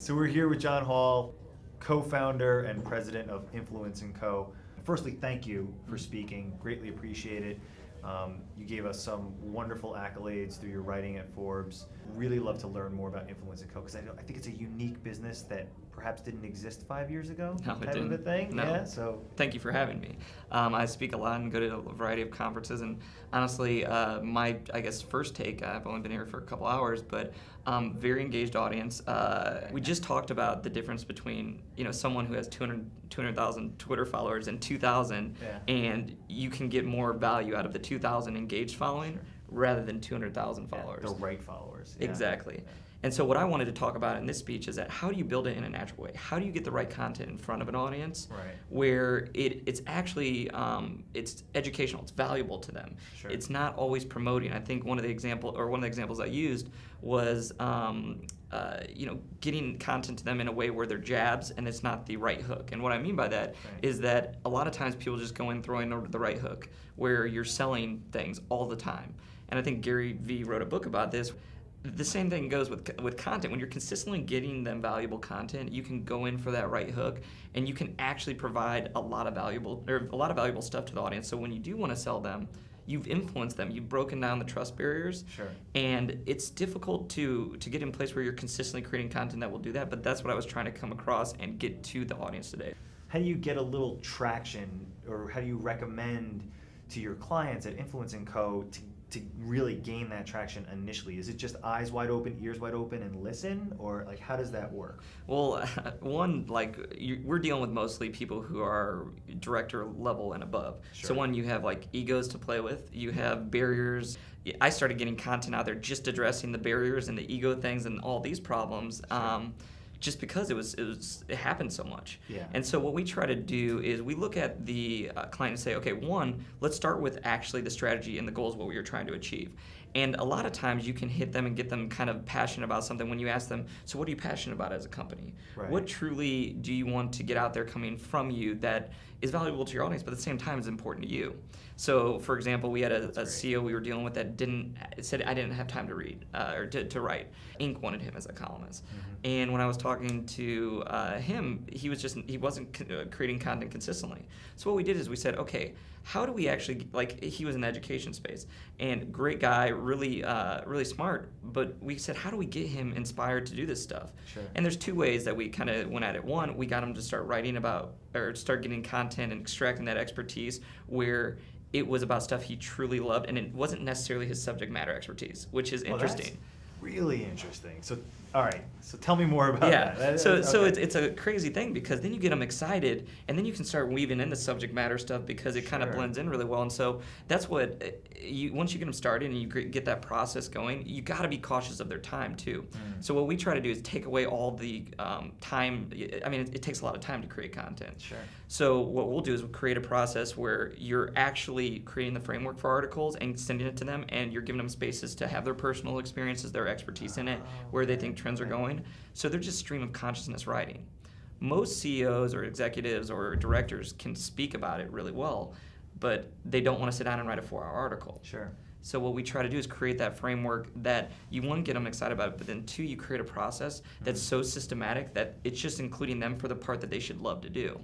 So we're here with John Hall, co-founder and president of Influence & Co. Firstly, thank you for speaking. Greatly appreciate it. You gave us some wonderful accolades through your writing at Forbes. Really love to learn more about Influence & Co. because I think it's a unique business that perhaps didn't exist 5 years ago. No, it type didn't. of a thing. No. Yeah. So Thank you for having me. I speak a lot and go to a variety of conferences, and honestly, my first take, I've only been here for a couple hours, but very engaged audience. We just talked about the difference between someone who has 200,000 Twitter followers and 2,000, and you can get more value out of the 2,000 engaged following rather than 200,000 followers. The right followers. Exactly. And so what I wanted to talk about in this speech is that how do you build it in a natural way? How do you get the right content in front of an audience where it's actually it's educational, it's valuable to them. Sure. It's not always promoting. I think one of the examples I used was getting content to them in a way where they're jabs and it's not the right hook. And what I mean by that is that a lot of times people just go in throwing the right hook where you're selling things all the time. And I think Gary Vee wrote a book about this. The same thing goes with content. When you're consistently getting them valuable content, you can go in for that right hook, and you can actually provide a lot of valuable stuff to the audience. So when you do want to sell them, you've influenced them. You've broken down the trust barriers. Sure. And it's difficult to get in place where you're consistently creating content that will do that. But that's what I was trying to come across and get to the audience today. How do you get a little traction, or how do you recommend to your clients at Influence & Co. to really gain that traction initially? Is it just eyes wide open, ears wide open, and listen, or how does that work? Well, we're dealing with mostly people who are director level and above. Sure. So you have egos to play with, you have barriers. I started getting content out there just addressing the barriers and the ego things and all these problems. Sure. Just because it happened so much. Yeah. And so what we try to do is we look at the client and say, okay, one, let's start with actually the strategy and the goals, what we are trying to achieve. And a lot of times you can hit them and get them kind of passionate about something when you ask them, so what are you passionate about as a company? Right. What truly do you want to get out there coming from you that is valuable to your audience, but at the same time is important to you? So, for example, we had a CEO we were dealing with that said I didn't have time to read or to write. Inc. wanted him as a columnist. Mm-hmm. And when I was talking to him, he wasn't creating content consistently. So what we did is we said, okay, how do we actually, he was in the education space, and great guy, really smart, but we said, how do we get him inspired to do this stuff? Sure. And there's two ways that we kind of went at it. One, we got him to start writing about, or start getting content and extracting that expertise where it was about stuff he truly loved, and it wasn't necessarily his subject matter expertise, which is interesting. That's really interesting. So, all right. So tell me more about that. So it's a crazy thing, because then you get them excited, and then you can start weaving in the subject matter stuff because it kind of blends in really well. And so that's what once you get them started and you get that process going, you got to be cautious of their time too. So what we try to do is take away all the time. I mean, it takes a lot of time to create content. Sure. So what we'll do is we'll create a process where you're actually creating the framework for articles and sending it to them, and you're giving them spaces to have their personal experiences, their expertise in it, where they think trends are going. So they're just stream of consciousness writing. Most CEOs or executives or directors can speak about it really well, but they don't want to sit down and write a 4-hour article. Sure. So what we try to do is create that framework that you, one, get them excited about it, but then two, you create a process that's so systematic that it's just including them for the part that they should love to do.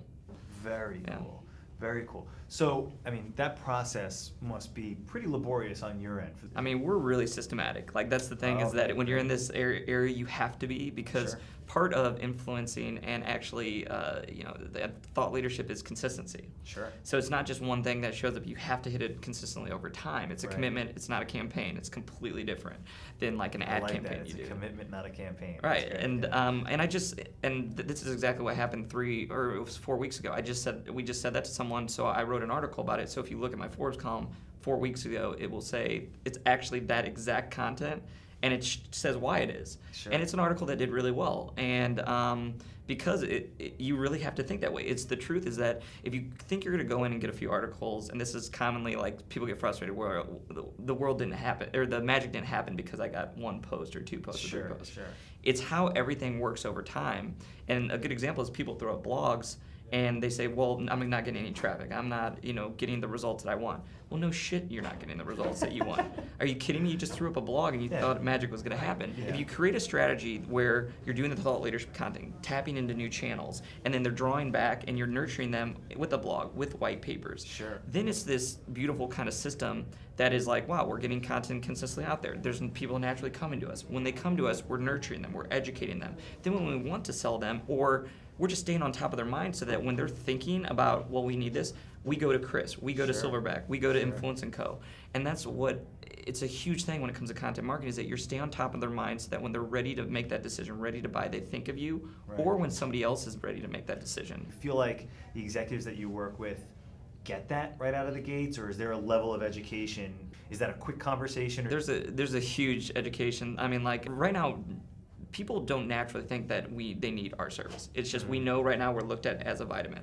Very cool. Very cool. So, I mean, that process must be pretty laborious on your end. I mean, we're really systematic. That's the thing, is that when you're in this area, you have to be, because part of influencing and actually, the thought leadership is consistency. Sure. So it's not just one thing that shows up. You have to hit it consistently over time. It's a commitment. It's not a campaign. It's completely different than an ad campaign you do. It's a commitment, not a campaign. Right. And this is exactly what happened 4 weeks ago. We just said that to someone, so I wrote an article about it. So if you look at my Forbes column 4 weeks ago, it will say it's actually that exact content, and it says why it is. Sure. And it's an article that did really well. And because you really have to think that way. The truth is that if you think you're going to go in and get a few articles, and this is commonly people get frustrated where the world didn't happen, or the magic didn't happen because I got one post or 2 posts or 3 posts. Sure. It's how everything works over time. And a good example is people throw up blogs, and they say, well, I'm not getting any traffic. I'm not, getting the results that I want. Well, no shit, you're not getting the results that you want. Are you kidding me? You just threw up a blog and you thought magic was going to happen. Yeah. If you create a strategy where you're doing the thought leadership content, tapping into new channels, and then they're drawing back and you're nurturing them with a blog, with white papers, Sure. then it's this beautiful kind of system that is like, wow, we're getting content consistently out there. There's people naturally coming to us. When they come to us, we're nurturing them, we're educating them. Then when we want to sell them, or we're just staying on top of their mind so that when they're thinking about, well, we need this, we go to Chris, we go to Sure. Silverback, we go to Sure. Influence & Co. And that's what, it's a huge thing when it comes to content marketing, is that you're staying on top of their minds so that when they're ready to make that decision, ready to buy, they think of you, Right. or when somebody else is ready to make that decision. I feel like the executives that you work with get that right out of the gates, or is there a level of education? Is that a quick conversation? Or There's a huge education. I mean, like right now, people don't naturally think that they need our service. It's just we know right now we're looked at as a vitamin.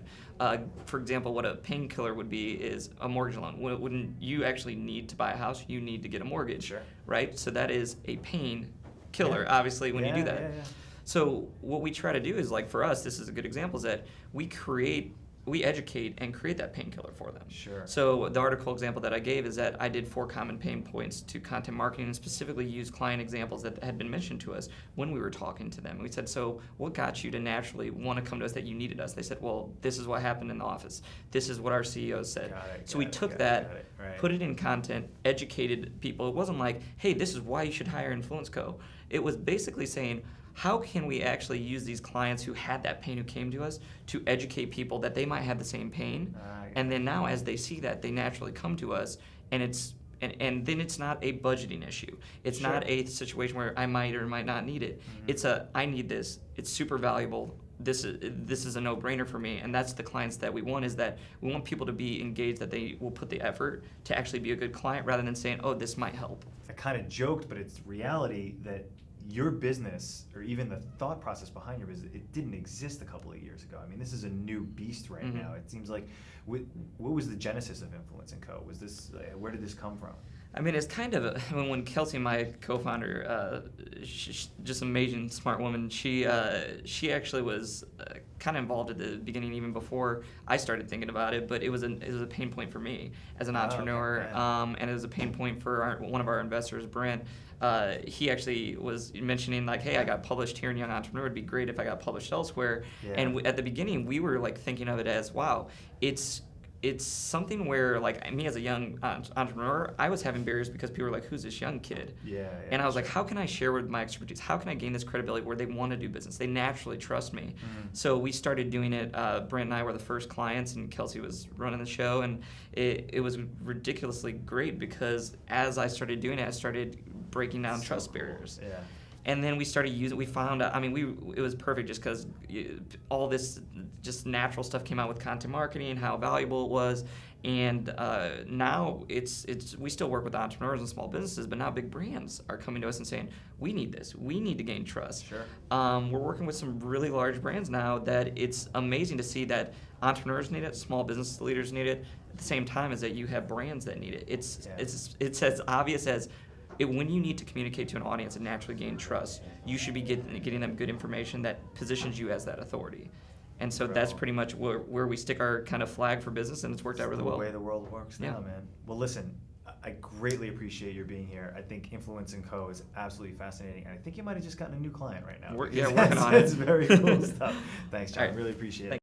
For example, what a painkiller would be is a mortgage loan. When you actually need to buy a house, you need to get a mortgage, Sure. right? So that is a pain killer, Yeah. obviously, when you do that. Yeah. So what we try to do is, like for us, this is a good example, is that we educate and create that painkiller for them. Sure. So the article example that I gave is that I did 4 common pain points to content marketing and specifically used client examples that had been mentioned to us when we were talking to them. We said, so what got you to naturally want to come to us that you needed us? They said, well, this is what happened in the office. This is what our CEO said. So we took that, Right. put it in content, educated people. It wasn't like, hey, this is why you should hire Influence Co. It was basically saying, how can we actually use these clients who had that pain, who came to us, to educate people that they might have the same pain, and then now as they see that, they naturally come to us, and then it's not a budgeting issue. It's Sure. not a situation where I might or might not need it. Mm-hmm. It's I need this. It's super valuable. This is a no-brainer for me, and that's the clients that we want. Is that we want people to be engaged, that they will put the effort to actually be a good client, rather than saying, oh, this might help. I kind of joked, but it's reality that your business, or even the thought process behind your business, it didn't exist a couple of years ago. I mean, this is a new beast right now. It seems like, what was the genesis of Influence & Co? Was this, where did this come from? I mean, it's kind of when Kelsey, my co-founder, she's just an amazing, smart woman. She actually was kind of involved at the beginning, even before I started thinking about it. But it was a pain point for me as an entrepreneur, and it was a pain point for one of our investors, Brent. He actually was mentioning like, hey, I got published here in Young Entrepreneur. It'd be great if I got published elsewhere. Yeah. And at the beginning, we were like thinking of it as, wow, it's something where, like, me as a young entrepreneur, I was having barriers because people were like, who's this young kid? Yeah. And I was like, how can I share with my expertise? How can I gain this credibility where they want to do business? They naturally trust me. So we started doing it. Brent and I were the first clients, and Kelsey was running the show. And it was ridiculously great because as I started doing it, I started breaking down trust barriers. Yeah. And then we started using. We found out. I mean, it was perfect just because all this just natural stuff came out with content marketing, how valuable it was, and now it's. We still work with entrepreneurs and small businesses, but now big brands are coming to us and saying, we need this. We need to gain trust. Sure. We're working with some really large brands now that it's amazing to see that entrepreneurs need it, small business leaders need it, at the same time as that you have brands that need it. It's as obvious as. When you need to communicate to an audience and naturally gain trust, you should be getting them good information that positions you as that authority. And so that's pretty much where we stick our kind of flag for business, and it's worked out really well. The way the world works now, Yeah. man. Well, listen, I greatly appreciate your being here. I think Influence & Co is absolutely fascinating, and I think you might have just gotten a new client right now. We're working on it. It's very cool stuff. Thanks, John. All right. Really appreciate it.